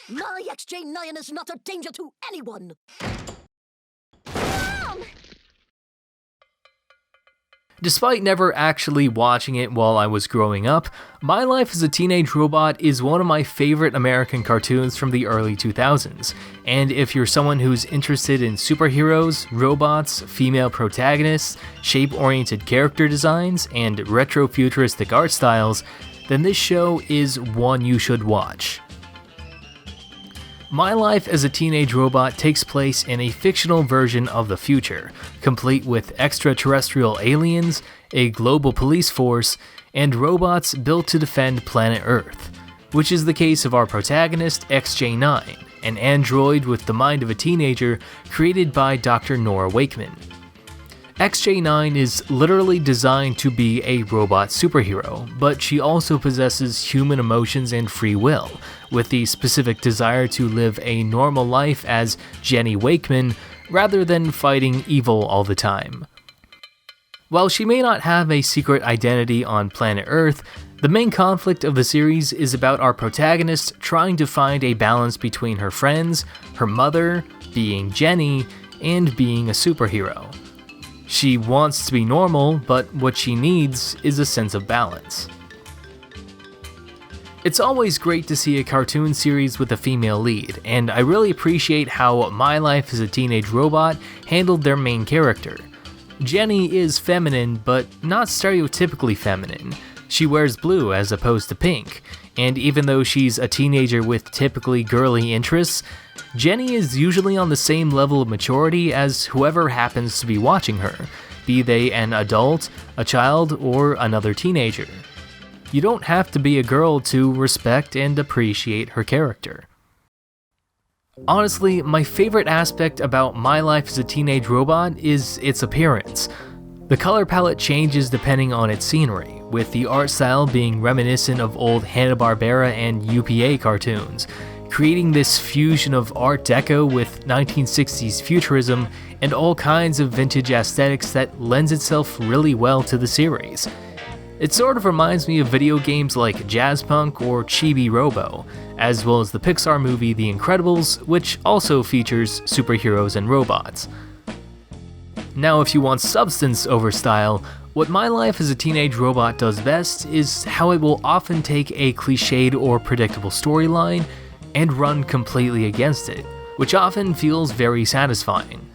My XJ9 is not a danger to anyone! Despite never actually watching it while I was growing up, My Life as a Teenage Robot is one of my favorite American cartoons from the early 2000s, and if you're someone who's interested in superheroes, robots, female protagonists, shape-oriented character designs, and retro-futuristic art styles, then this show is one you should watch. My Life as a Teenage Robot takes place in a fictional version of the future, complete with extraterrestrial aliens, a global police force, and robots built to defend planet Earth, which is the case of our protagonist XJ9, an android with the mind of a teenager created by Dr. Nora Wakeman. XJ9 is literally designed to be a robot superhero, but she also possesses human emotions and free will, with the specific desire to live a normal life as Jenny Wakeman rather than fighting evil all the time. While she may not have a secret identity on planet Earth, the main conflict of the series is about our protagonist trying to find a balance between her friends, her mother, being Jenny, and being a superhero. She wants to be normal, but what she needs is a sense of balance. It's always great to see a cartoon series with a female lead, and I really appreciate how My Life as a Teenage Robot handled their main character. Jenny is feminine, but not stereotypically feminine. She wears blue as opposed to pink, and even though she's a teenager with typically girly interests, Jenny is usually on the same level of maturity as whoever happens to be watching her, be they an adult, a child, or another teenager. You don't have to be a girl to respect and appreciate her character. Honestly, my favorite aspect about My Life as a Teenage Robot is its appearance. The color palette changes depending on its scenery, with the art style being reminiscent of old Hanna-Barbera and UPA cartoons, creating this fusion of Art Deco with 1960s futurism and all kinds of vintage aesthetics that lends itself really well to the series. It sort of reminds me of video games like Jazzpunk or Chibi Robo, as well as the Pixar movie The Incredibles, which also features superheroes and robots. Now, if you want substance over style, what My Life as a Teenage Robot does best is how it will often take a cliched or predictable storyline and run completely against it, which often feels very satisfying.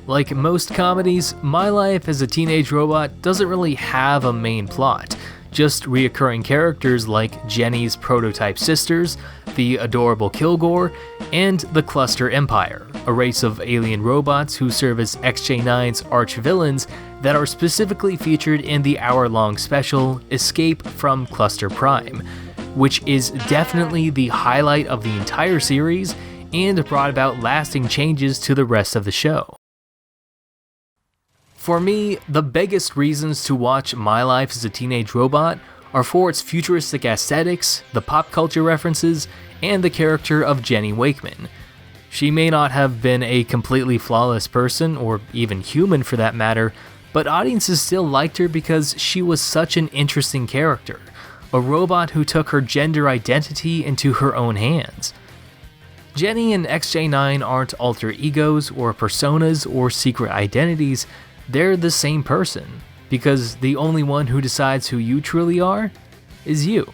Like most comedies, My Life as a Teenage Robot doesn't really have a main plot, just reoccurring characters like Jenny's prototype sisters, the adorable Kilgore, and the Cluster Empire, a race of alien robots who serve as XJ9's arch-villains that are specifically featured in the hour-long special Escape from Cluster Prime, which is definitely the highlight of the entire series and brought about lasting changes to the rest of the show. For me, the biggest reasons to watch My Life as a Teenage Robot are for its futuristic aesthetics, the pop culture references, and the character of Jenny Wakeman. She may not have been a completely flawless person, or even human for that matter, but audiences still liked her because she was such an interesting character, a robot who took her gender identity into her own hands. Jenny and XJ9 aren't alter egos or personas or secret identities, they're the same person, because the only one who decides who you truly are is you.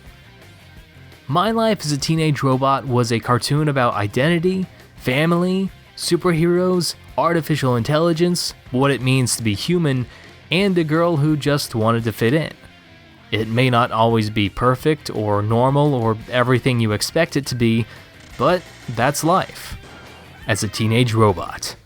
My Life as a Teenage Robot was a cartoon about identity, family, superheroes, artificial intelligence, what it means to be human, and a girl who just wanted to fit in. It may not always be perfect or normal or everything you expect it to be, but that's life as a teenage robot.